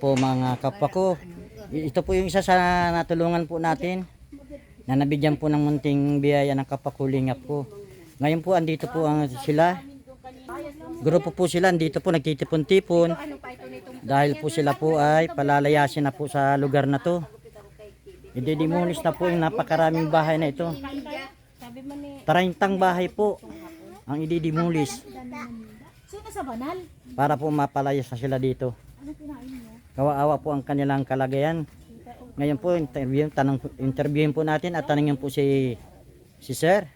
po mga kapwa ko. Ito po yung isa sa natulungan po natin na nabigyan po ng munting biyaya ng kapwa ko lingap ko. Ngayon po andito po sila. Grupo po sila andito po nagtitipon-tipon dahil po sila po ay palalayasin na po sa lugar na to. Ididemolis na po yung napakaraming bahay na ito. 30 bahay po ang ididemolis para po mapalayas na sila dito. Kawawa po ang kanilang kalagayan. Ngayon po interviewin po natin at tanungin po si Sir.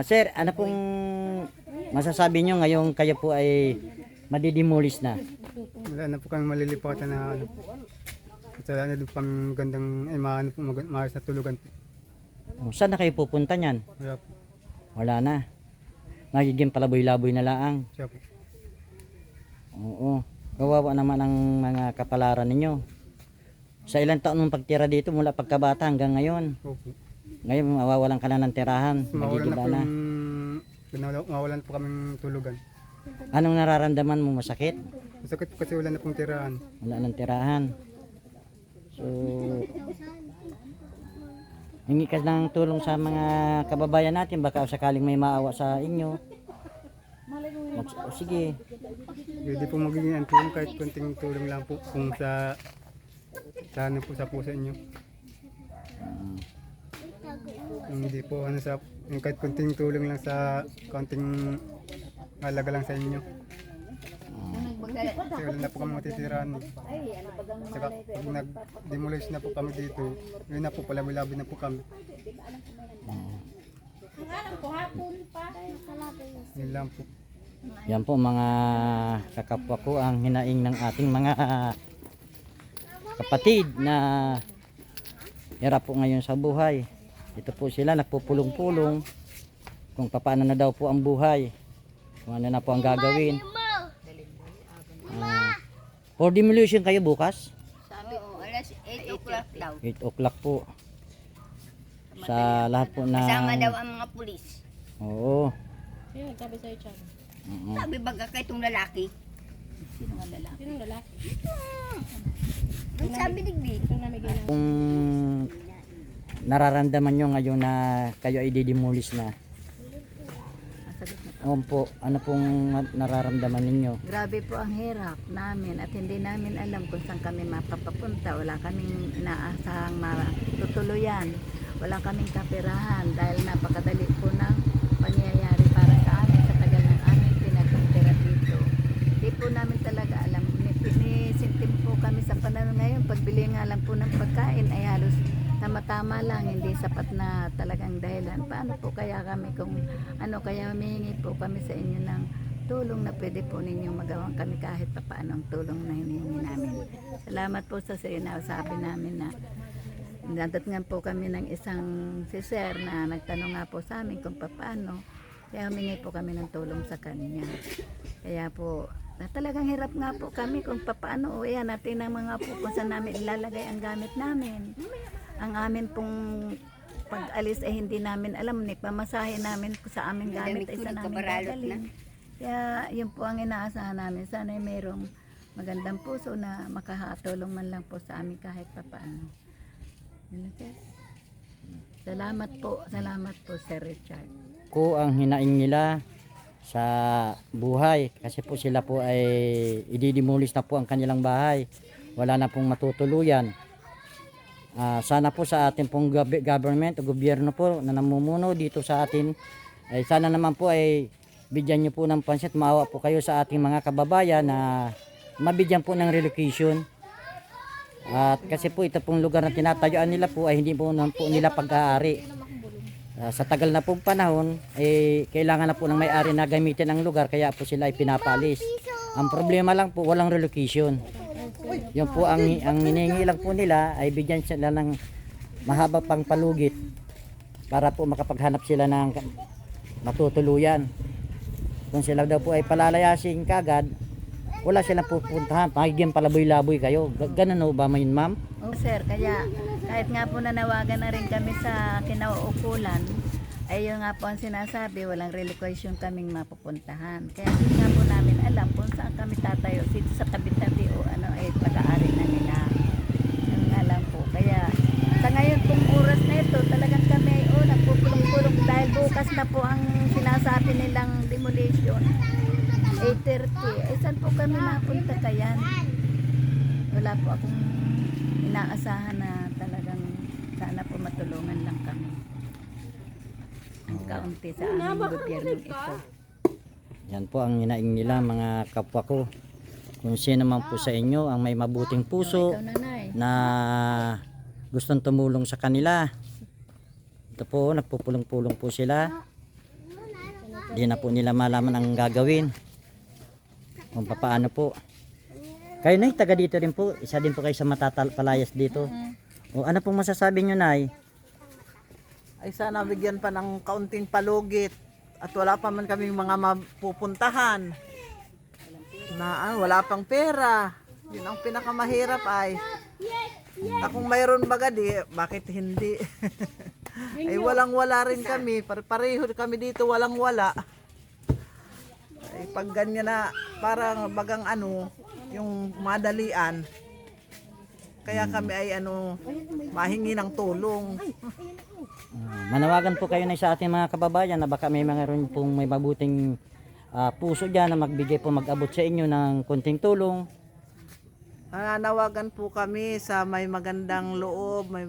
Sir, ano pong masasabi nyo ngayong kayo po ay madidemolis na? Wala na po kami malilipatan na ano. At wala na doon pang magandang maayos na tulugan po. Saan na kayo pupunta niyan? Wala po. Wala na. Magiging palaboy-laboy na laang. Siya po. Oo. Kawawa naman ang mga kapalaran ninyo. Sa ilang taon mong pagtira dito mula pagkabata hanggang ngayon. Opo. Ngayon mawawalan ka na ng tirahan. Nagigila na. Mawalan po kaming tulugan. Anong nararamdaman mo? Masakit? Masakit po kasi wala na pong tirahan. Wala ng tirahan. So, hingi ka ng tulong sa mga kababayan natin. Baka sakaling may maawa sa inyo. Sige. Hindi po magiging tulong kahit konting tulong lang po kung sa ano po sa puso inyo. Hindi po ano sa kahit konting tulong lang sa konting halaga lang sa inyo. Kasi wala na po kami matitirahan. Saka pag nag-demolish na po kami dito, yun na po palabi-labi na po kami. Yun lang po. Yan po mga kakapwa ko ang hinaing ng ating mga kapatid na hirap po ngayon sa buhay. Ito po sila nagpupulong-pulong kung paano na daw po ang buhay, kung ano na po ang gagawin. For demolition kayo bukas? Sabi ko, alas 8 o'clock daw. 8 o'clock po. Sa lahat po na... Kasama daw ang mga pulis. Oo. Sino nagsabi sa'yo, Chan? Sabi baga kay itong lalaki. Sinong lalaki? Ang sabi digdi. Sino namigay ng... Kung nararamdaman nyo ngayon na kayo ay didemolis na. Po, ano pong nararamdaman ninyo? Grabe po ang hirap namin at hindi namin alam kung saan kami mapapapunta. Wala kaming inaasahang matutuluyan. Wala kaming kapirahan dahil napakadali po ng pangyayari para sa amin sa tagal ng aming pinagtira dito. Hindi po namin talaga alam. Sinisintim po kami sa panahon ngayon. Pagbili nga lang po ng pagkain ay halos tama-tama lang, hindi sapat na talagang dahilan. Paano po kaya kami kung ano, kaya humihingi po kami sa inyo ng tulong na pwede po ninyong magawang kami kahit pa paano ang tulong na hinihingi namin. Salamat po sa sinasabi namin na nadatngan po kami ng isang si Sir na nagtanong nga po sa amin kung paano. Kaya humingi po kami ng tulong sa kanya. Kaya po, na talagang hirap nga po kami kung paano uwihan natin ang mga po kung saan namin ilalagay ang gamit namin. Ang amin pong pag-alis ay hindi namin alam, pamasahe namin sa aming gamit ay sa namin dadalhin. Kaya yun po ang inaasahan namin. Sana ay mayroong magandang puso na makakatulong man lang po sa amin kahit papaano. Salamat po Sir Richard. Ko ang hinaing nila sa buhay kasi po sila po ay ididemolis na po ang kanilang bahay. Wala na pong matutuluyan. Sana po sa ating pong government o gobyerno po na namumuno dito sa atin ay sana naman po ay bigyan nyo po ng pansin, maawa po kayo sa ating mga kababayan na mabigyan po ng relocation. At kasi po ito pong lugar na tinatayuan nila po ay hindi po nila pag-aari. Sa tagal na pong panahon ay kailangan na po ng may-ari na gamitin ang lugar kaya po sila ay pinapalis. Ang problema lang po walang relocation. Yun po ang hinihingi lang po nila ay bigyan sila ng mahaba pang palugit para po makapaghanap sila ng matutuluyan. Kung sila daw po ay palalayasin kagad, wala silang pupuntahan, magiging palaboy-laboy kayo. Ganun o ba yun, ma'am? Oh, Sir, kaya kahit nga po nanawagan na rin kami sa kinauukulan, ay yun nga po ang sinasabi, walang relocation kaming mapupuntahan. Kaya hindi nga po namin alam kung saan kami tatayo, dito sa tabi-tabi o ano ay pag-aari na nila. doon. 8:30. Eh, saan po kami napunta kayan? Wala po akong inaasahan na talagang sana po matulungan lang kami. Ang kaunti sa aming gobyerno ito. Yan po ang hinaing nila mga kapwa ko. Kung sino man po sa inyo ang may mabuting puso Ikaw, nanay. na gustong tumulong sa kanila. Ito po, nagpupulong-pulong po sila. Di na po nila malaman ang gagawin. Kung paano po. Kayo na, taga dito rin po. Isa din po kayo sa matapalayas dito. O ano pong masasabi nyo, Nay? Ay sana bigyan pa ng kaunting palugit at wala pa man kaming mga mapupuntahan na wala pang pera. Yun ang pinakamahirap ay kung mayroon baga di, bakit hindi? Ay walang wala rin kami, pareho kami dito walang wala. Ay pag ganyan na parang bagang ano, yung madalian, kaya kami ay ano, mahingi ng tulong. Manawagan po kayo na sa ating mga kababayan na baka may mga rin pong may mabuting puso dyan na magbigay po mag-abot sa inyo ng konting tulong. Nawagan po kami sa may magandang loob, may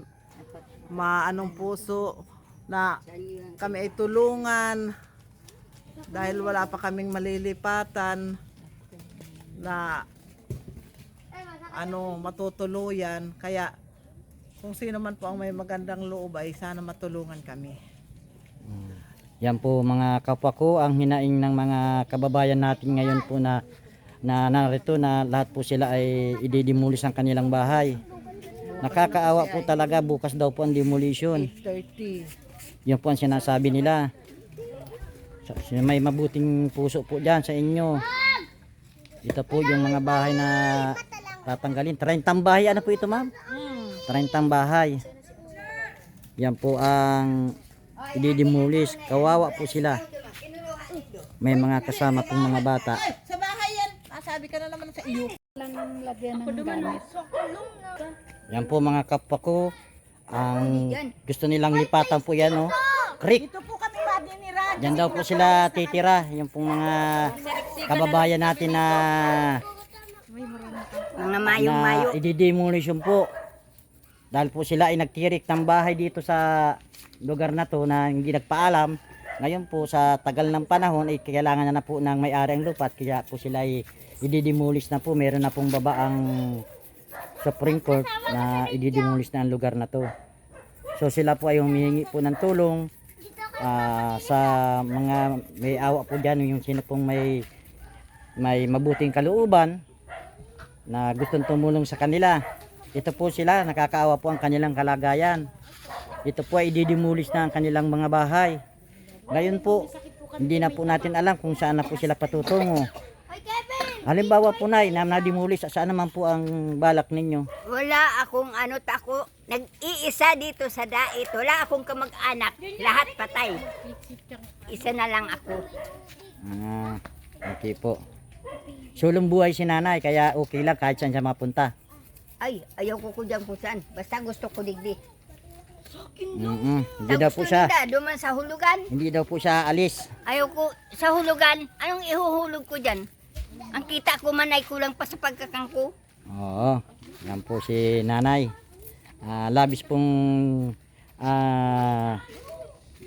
maanong puso na kami ay tulungan dahil wala pa kaming malilipatan na ano matutuluyan, kaya kung sino man po ang may magandang loob ay sana matulungan kami. Yan po mga kapwa ko ang hinaing ng mga kababayan natin ngayon po na narito na lahat po sila ay ididemolis ang kanilang bahay. Nakakaawa po talaga, bukas daw po ang demolition. 8:30. Yan po ang sinasabi nila. May mabuting puso po dyan sa inyo. Ito po yung mga bahay na tatanggalin. 30 bahay, ano po ito ma'am? 30 bahay. Yan po ang ididemolis. Kawawa po sila. May mga kasama pong mga bata. Sa bahay yan, sabi ka na naman sa iyo. Lang lagyan ng gamit. Yan po mga kapwa ko. Ang gusto nilang lipatan po yan, no? Creek. Ito po kami madinira. Diyan daw po sila titira. Yung pong mga kababayan natin na Mga mayong-mayo. ididemolition po. Dahil po sila ay nagtirik ng bahay dito sa lugar na to na hindi nagpaalam. Ngayon po sa tagal ng panahon ay kailangan na po ng may-ari ang lupa at kaya po sila ay ididemolish na po. Meron na pong babaang Supreme Court na ididemolish na ang lugar na to. So sila po ay humihingi po ng tulong sa mga may awa po dyan, yung sino pong may mabuting kalooban na gustong tumulong sa kanila. Ito po sila, nakakaawa po ang kanilang kalagayan. Ito po ay ididemolish na ang kanilang mga bahay. Ngayon po, hindi na po natin alam kung saan na po sila patutungo. Halimbawa po na na-demolish, saan naman po ang balak ninyo? Wala akong ano tako. Nag-iisa dito sa dait. Wala akong kamag-anak. Lahat patay. Isa na lang ako. Okay po. Sulong buhay si nanay, kaya okay lang kahit saan siya mapunta. Ay, ayaw ko dyan kung saan. Basta gusto ko digdi. Hindi daw po siya, Duman sa hulugan. hindi daw po siya alis. Ayaw ko sa hulugan. Anong ihuhulog ko dyan? Ang kita ko man ay kulang pa sa pagkakangko. Oo, yan po si nanay. Labis pong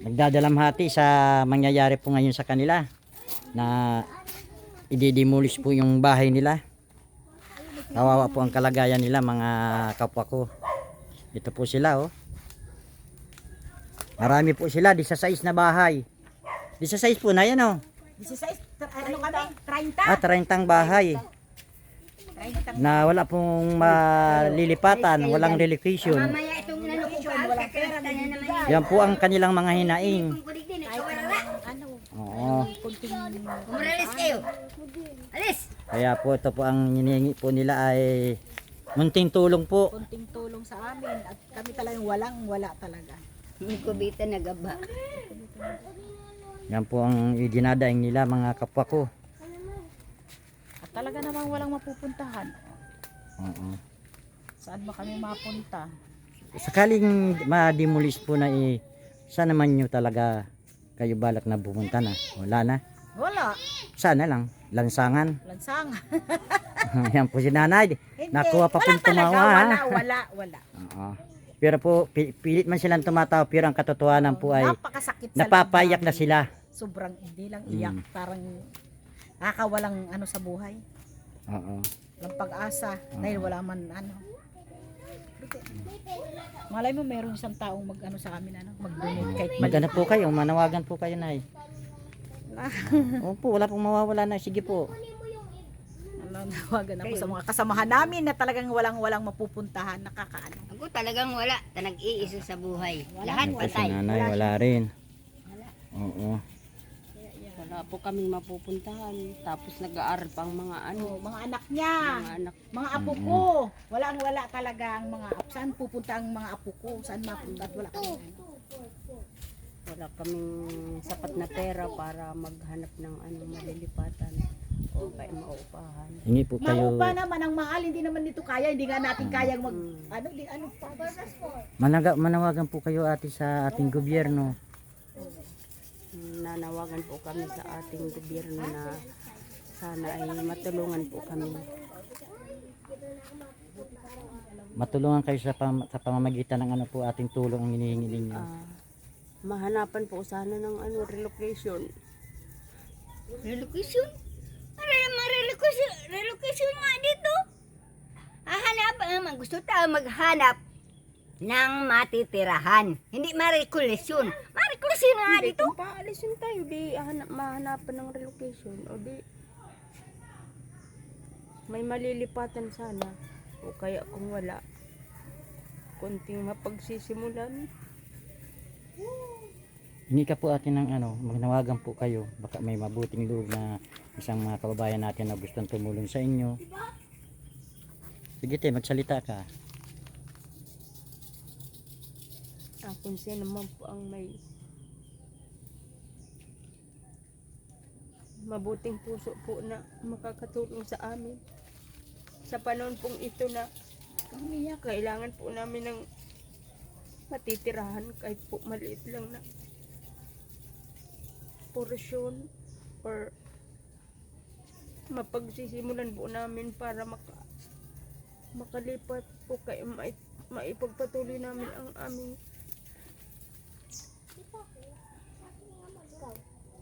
nagdadalamhati sa mangyayari po ngayon sa kanila na ididemolish po yung bahay nila. Kawawa po ang kalagayan nila mga kapwa ko. Ito po sila oh. Marami po sila, 16 na bahay. 16 po na yan oh. 16, ano kami? 30? 30 bahay. Na wala pong malilipatan, walang relocation. Mamaya itong nanukupan. Kakalitan na naman yun. Yan po ang kanilang mga hinaing. Kung kuligdin, ikaw wala. Oo. Umuralis kayo. Alis. Kaya po ito po ang hinihingi po nila ay munting tulong po. Kunting tulong sa amin at kami talagang walang-wala talaga. May kubita na gaba. Yan po ang idinadaing nila mga kapwa ko. At talaga namang walang mapupuntahan. Oo. Saan ba kami mapunta? Sakaling ma-demolish po na saan naman nyo talaga kayo balak na pumunta na? Wala na. Wala. Sana lang, lansangan. Lansang. Yan po si nanay. Hindi. Nakuha pa Wala pong talaga. tumawa. ha? Wala. Oo. Pero po, pilit man silang tumatawa, pero ang katotohanan po ay Napakasakit sa napapayak loob na namin. sila. Sobrang hindi lang iyak. Mm. Parang nakakawalang ano sa buhay. Oo. Walang pag-asa. Dahil wala man ano. Malay mo meron isang taong mag-ano sa amin ano, mag-donate kahit Magano po kayo, manawagan po kayo, nay. Opo, wala pong mawawala na. Sige po. Nawagan ako sa mga kasamahan namin na talagang walang mapupuntahan, nakakaano. Ako talagang wala. Nag-iisa sa buhay. Lahat Yan po si patay. nanay, wala rin. Oo. Wala po kaming mapupuntahan. Tapos nag-aaral pang mga ano, Mga anak niya, mga anak. mga apo ko. Wala talaga ang mga apo. Saan pupunta ang mga apo ko? Saan mapunta? Wala kami. Wala kaming sapat na pera para maghanap ng ano, malilipatan o kaya maupahan. Hingi po kayo. Maupa naman ang mahal, hindi naman nito kaya, hindi nga natin kayang ano pa. Manawagan po kayo ate sa ating gobyerno. Nanawagan po kami sa ating gobyerno na sana ay matulungan po kami. Matulungan kayo sa pamamagitan ng ano po ating tulong ang hinihingi ninyo. Mahanapan po sana ng ano, relocation. Relocation? Ano naman relocation nga dito? Hahanap naman. Gusto tayo maghanap ng matitirahan. Hindi marekulasyon. Marekulasyon nga Hindi, dito. kung paalisin tayo, di mahanapan ng relocation. O di, may malilipatan sana. O kaya kung wala, konting mapagsisimulan. Hingi ka po atin ng ano, magnawagan po kayo. Baka may mabuting loob na isang mga kababayan natin na gustong tumulong sa inyo. Sige te, magsalita ka. Kung sino naman po ang may mabuting puso po na makakatulong sa amin sa panahon pong ito na kailangan po namin ng matitirahan kahit po maliit lang na porsyon or mapagsisimulan po namin para makalipat po kaya maipagpatuloy namin ang aming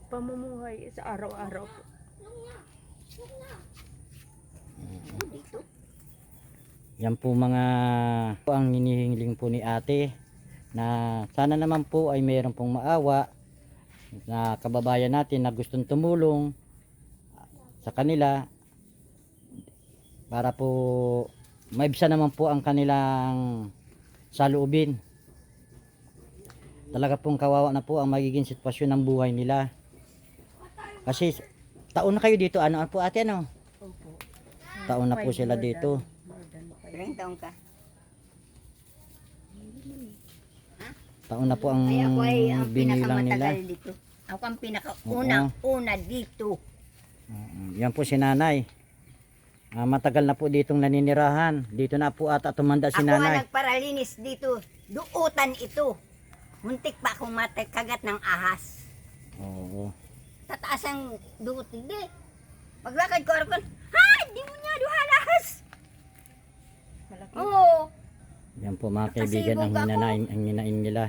pamumuhay sa araw-araw po. Yan po mga po ang hinihingiling po ni ate na sana naman po ay mayroon pong maawa na kababayan natin na gustong tumulong sa kanila para po maibsan naman po ang kanilang saloobin. Talaga pong kawawa na po ang magiging sitwasyon ng buhay nila. Kasi taon na kayo dito, ano po ate ano? Taon na po sila dito. Ilang taong ka? Taon na po ang Ay, ako ay ang binilang nila. pinakamatagal dito. Ako ang pinakaunang-una dito. Yan po si nanay. Matagal na po ditong naninirahan. Dito na po ata tumanda si Ako nga nanay. nagparalinis dito. Duutan ito. Muntik pa akong matakagat ng ahas. Oo. Tataas ang duot. Hindi. Paglakad ko, arapon, ha! Di mo niya duhan ahas! Oo. Yan po mga kaibigan ang Nakasibog ako. hinaing nila.